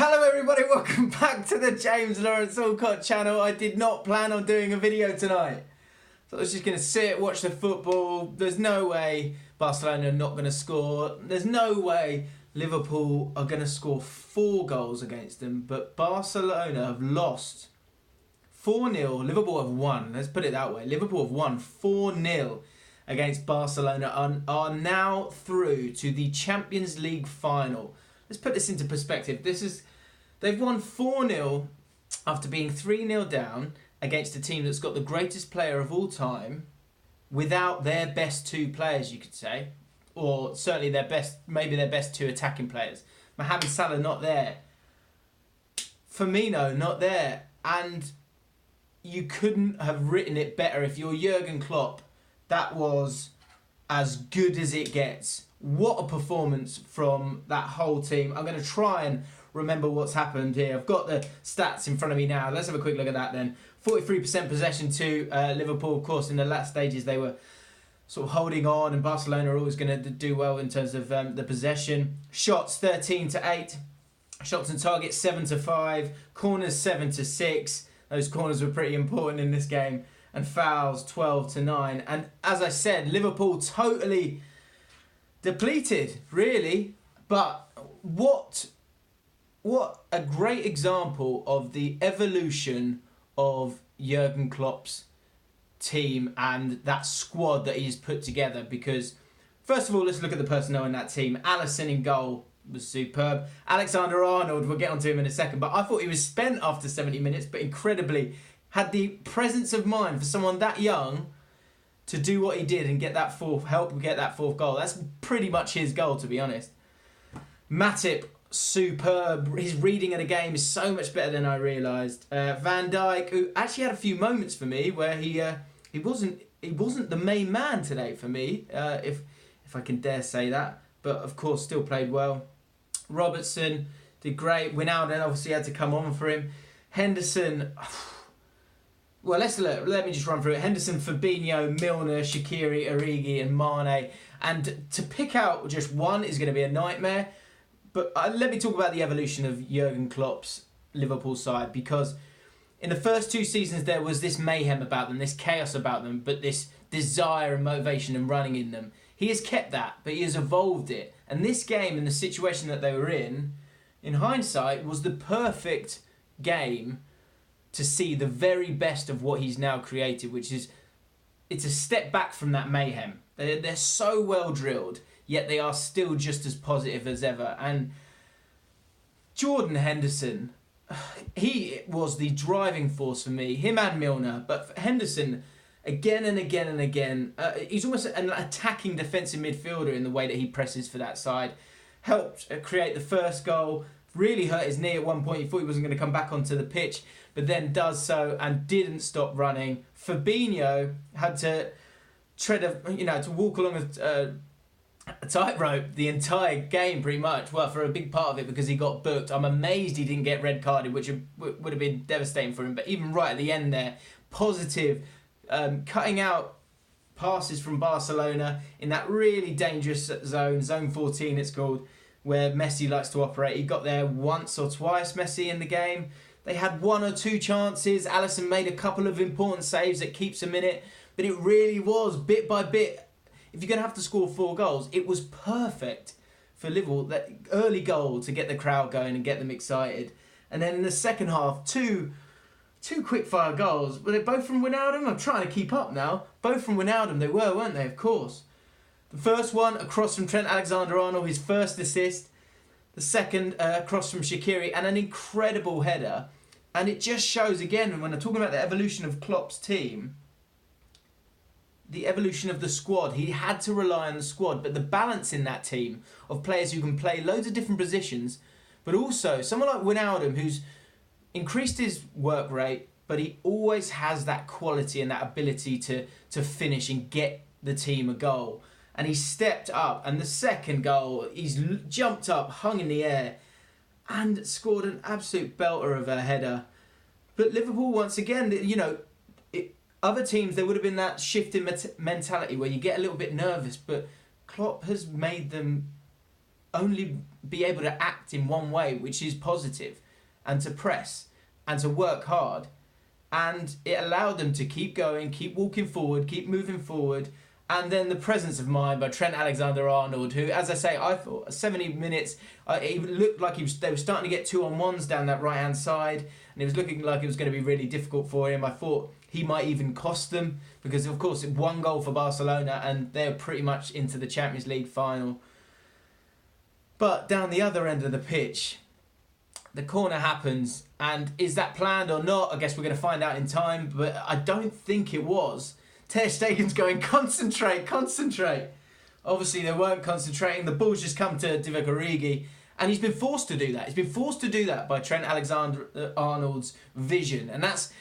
Hello everybody, welcome back to the James Lawrence Allcott channel. I did not plan on doing a video tonight. So I was just going to sit, watch the football. There's no way Barcelona are not going to score. There's no way Liverpool are going to score 4 goals against them. But Barcelona have lost 4-0. Liverpool have won. Let's put it that way. Liverpool have won 4-0 against Barcelona and are now through to the Champions League final. Let's put this into perspective. They've won 4-0 after being 3-0 down against a team that's got the greatest player of all time without their best 2 players, you could say. Or certainly maybe their best 2 attacking players. Mohamed Salah not there. Firmino not there. And you couldn't have written it better. If you're Jurgen Klopp, that was as good as it gets. What a performance from that whole team. I'm going to try and remember what's happened here. I've got the stats in front of me now. Let's have a quick look at that then. 43% possession to Liverpool. Of course, in the last stages, they were sort of holding on, and Barcelona are always going to do well in terms of the possession. Shots 13-8. Shots on target 7-5. Corners 7-6. Those corners were pretty important in this game. And fouls 12-9. And as I said, Liverpool totally depleted, really. But what a great example of the evolution of Jurgen Klopp's team and that squad that he's put together. Because first of all, let's look at the personnel in that team. Alisson in goal was superb. Alexander-Arnold, we'll get onto him in a second, but I thought he was spent after 70 minutes, but incredibly had the presence of mind for someone that young to do what he did and get that help get that 4th goal. That's pretty much his goal, to be honest. Matip, superb. His reading of the game is so much better than I realised. Van Dijk, who actually had a few moments for me where he wasn't the main man today for me, if I can dare say that. But of course, still played well. Robertson did great. Wijnaldum obviously had to come on for him. Henderson. Well, let me just run through it. Henderson, Fabinho, Milner, Shaqiri, Origi and Mane. And to pick out just one is going to be a nightmare. But let me talk about the evolution of Jurgen Klopp's Liverpool side. Because in the first 2 seasons, there was this mayhem about them, this chaos about them, but this desire and motivation and running in them. He has kept that, but he has evolved it. And this game and the situation that they were in hindsight, was the perfect game to see the very best of what he's now created, which is, it's a step back from that mayhem. They're so well drilled, yet they are still just as positive as ever. And Jordan Henderson, he was the driving force for me, him and Milner. But for Henderson, again and again and again, he's almost an attacking defensive midfielder in the way that he presses for that side. Helped create the first goal. Really hurt his knee at one point. He thought he wasn't going to come back onto the pitch, but then does so and didn't stop running. Fabinho had to to walk along a tightrope the entire game pretty much. Well, for a big part of it because he got booked. I'm amazed he didn't get red carded, which would have been devastating for him. But even right at the end there, positive, cutting out passes from Barcelona in that really dangerous zone 14 it's called, where Messi likes to operate. He got there once or twice, Messi, in the game. They had 1 or 2 chances. Alisson made a couple of important saves that keeps them in it. But it really was, bit by bit, if you're going to have to score 4 goals, it was perfect for Liverpool. That early goal to get the crowd going and get them excited. And then in the second half, two quick-fire goals. Were they both from Wijnaldum? I'm trying to keep up now. Both from Wijnaldum, they were, weren't they? Of course. The first one, across from Trent Alexander-Arnold, his first assist. The second, across from Shaqiri, and an incredible header. And it just shows, again, when I'm talking about the evolution of Klopp's team, the evolution of the squad. He had to rely on the squad, but the balance in that team of players who can play loads of different positions, but also someone like Wijnaldum, who's increased his work rate, but he always has that quality and that ability to finish and get the team a goal. And he stepped up, and the second goal, he's jumped up, hung in the air, and scored an absolute belter of a header. But Liverpool, once again, other teams, there would have been that shift in mentality where you get a little bit nervous, but Klopp has made them only be able to act in one way, which is positive, and to press and to work hard. And it allowed them to keep going, keep walking forward, keep moving forward. And then the presence of mind by Trent Alexander-Arnold, who, as I say, I thought 70 minutes, it looked like they were starting to get 2-on-1s down that right-hand side, and it was looking like it was going to be really difficult for him. I thought he might even cost them, because, of course, 1 goal for Barcelona, and they're pretty much into the Champions League final. But down the other end of the pitch, the corner happens, and is that planned or not? I guess we're going to find out in time, but I don't think it was. Ter Stegen's going, concentrate. Obviously, they weren't concentrating. The ball's just come to Divock Origi, and he's been forced to do that. He's been forced to do that by Trent Alexander-Arnold's vision, and that's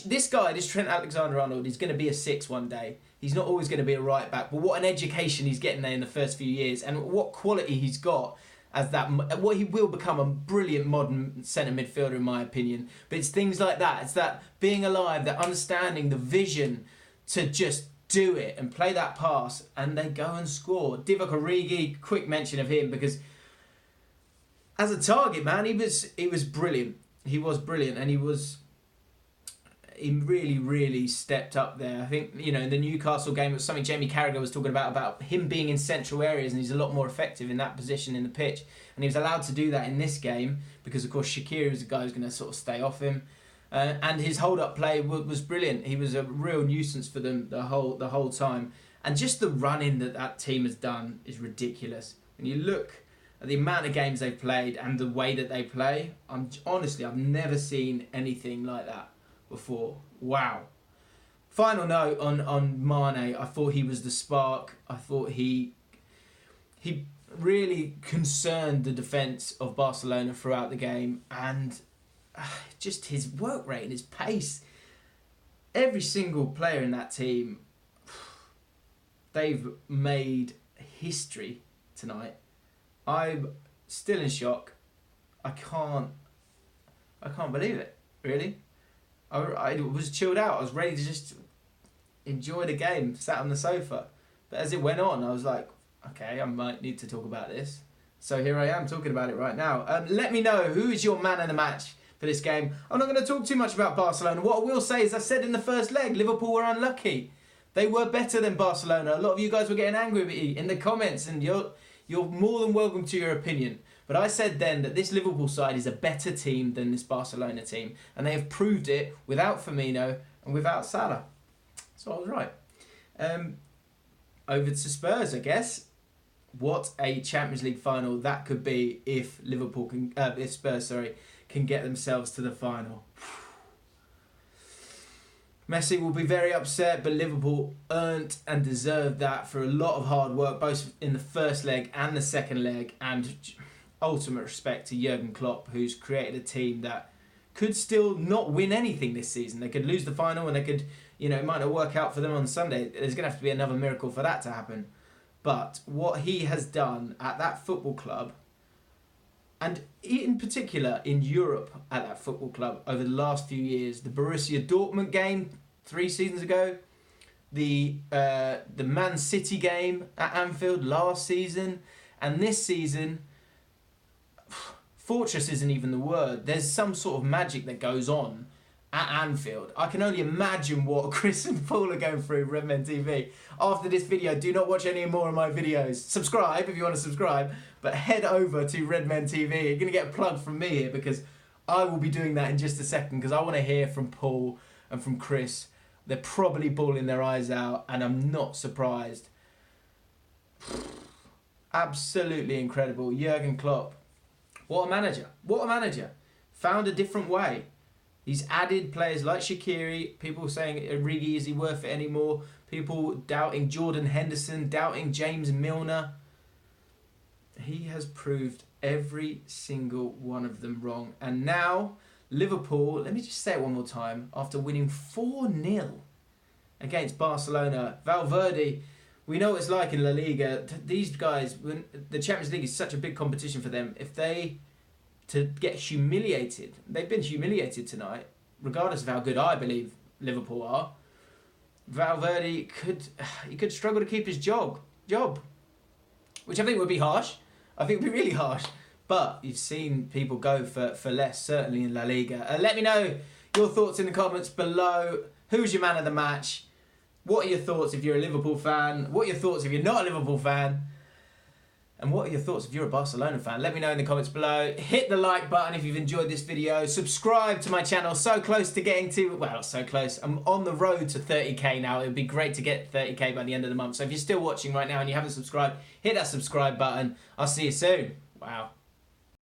this guy, this Trent Alexander-Arnold, he's going to be a 6 one day. He's not always going to be a right back, but what an education he's getting there in the first few years, and what quality he's got as that. What he will become, a brilliant modern centre midfielder, in my opinion. But it's things like that. It's that being alive, that understanding the vision to just do it and play that pass, and they go and score. Divock Origi, quick mention of him, because as a target man, he was brilliant. He was brilliant, and he really stepped up there. I think, in the Newcastle game, it was something Jamie Carragher was talking about him being in central areas, and he's a lot more effective in that position in the pitch. And he was allowed to do that in this game because, of course, Shaqiri was the guy who's going to sort of stay off him. And his hold-up play was brilliant. He was a real nuisance for them the whole time. And just the running that team has done is ridiculous. When you look at the amount of games they've played and the way that they play, I've never seen anything like that before. Wow. Final note on Mane. I thought he was the spark. I thought he really concerned the defence of Barcelona throughout the game, and just his work rate and his pace. Every single player in that team, they've made history tonight. I'm still in shock. I can't believe it, really. I was chilled out. I was ready to just enjoy the game, sat on the sofa. But as it went on, I was like, okay, I might need to talk about this. So here I am talking about it right now. Let me know, who is your man of the match for this game? I'm not going to talk too much about Barcelona. What I will say is, I said in the first leg, Liverpool were unlucky. They were better than Barcelona. A lot of you guys were getting angry with me in the comments, and you're more than welcome to your opinion. But I said then that this Liverpool side is a better team than this Barcelona team, and they have proved it without Firmino and without Salah. So I was right. Over to Spurs, I guess. What a Champions League final that could be if Spurs can get themselves to the final. Messi will be very upset, but Liverpool earned and deserved that for a lot of hard work, both in the first leg and the second leg, and ultimate respect to Jurgen Klopp, who's created a team that could still not win anything this season. They could lose the final, and they could, it might not work out for them on Sunday. There's going to have to be another miracle for that to happen. But what he has done at that football club, and in particular in Europe at that football club over the last few years, the Borussia Dortmund game 3 seasons ago, the Man City game at Anfield last season, and this season, fortress isn't even the word. There's some sort of magic that goes on at Anfield. I can only imagine what Chris and Paul are going through Redmen TV. After this video, do not watch any more of my videos. Subscribe if you want to subscribe, but head over to Redmen TV. You're going to get a plug from me here, because I will be doing that in just a second, because I want to hear from Paul and from Chris. They're probably bawling their eyes out, and I'm not surprised. Absolutely incredible. Jurgen Klopp. What a manager. What a manager. Found a different way. He's added players like Shaqiri, people saying, Origi, is he worth it anymore? People doubting Jordan Henderson, doubting James Milner. He has proved every single one of them wrong. And now, Liverpool, let me just say it one more time, after winning 4-0 against Barcelona, Valverde, we know what it's like in La Liga. These guys, when the Champions League is such a big competition for them, to get humiliated. They've been humiliated tonight, regardless of how good I believe Liverpool are. Valverde could struggle to keep his job, which I think would be harsh. I think it'd be really harsh. But you've seen people go for less, certainly in La Liga. Let me know your thoughts in the comments below. Who's your man of the match? What are your thoughts if you're a Liverpool fan? What are your thoughts if you're not a Liverpool fan? And what are your thoughts if you're a Barcelona fan? Let me know in the comments below. Hit the like button if you've enjoyed this video. Subscribe to my channel. So close to getting to, well, so close. I'm on the road to 30k now. It would be great to get 30k by the end of the month. So if you're still watching right now and you haven't subscribed, hit that subscribe button. I'll see you soon. Wow.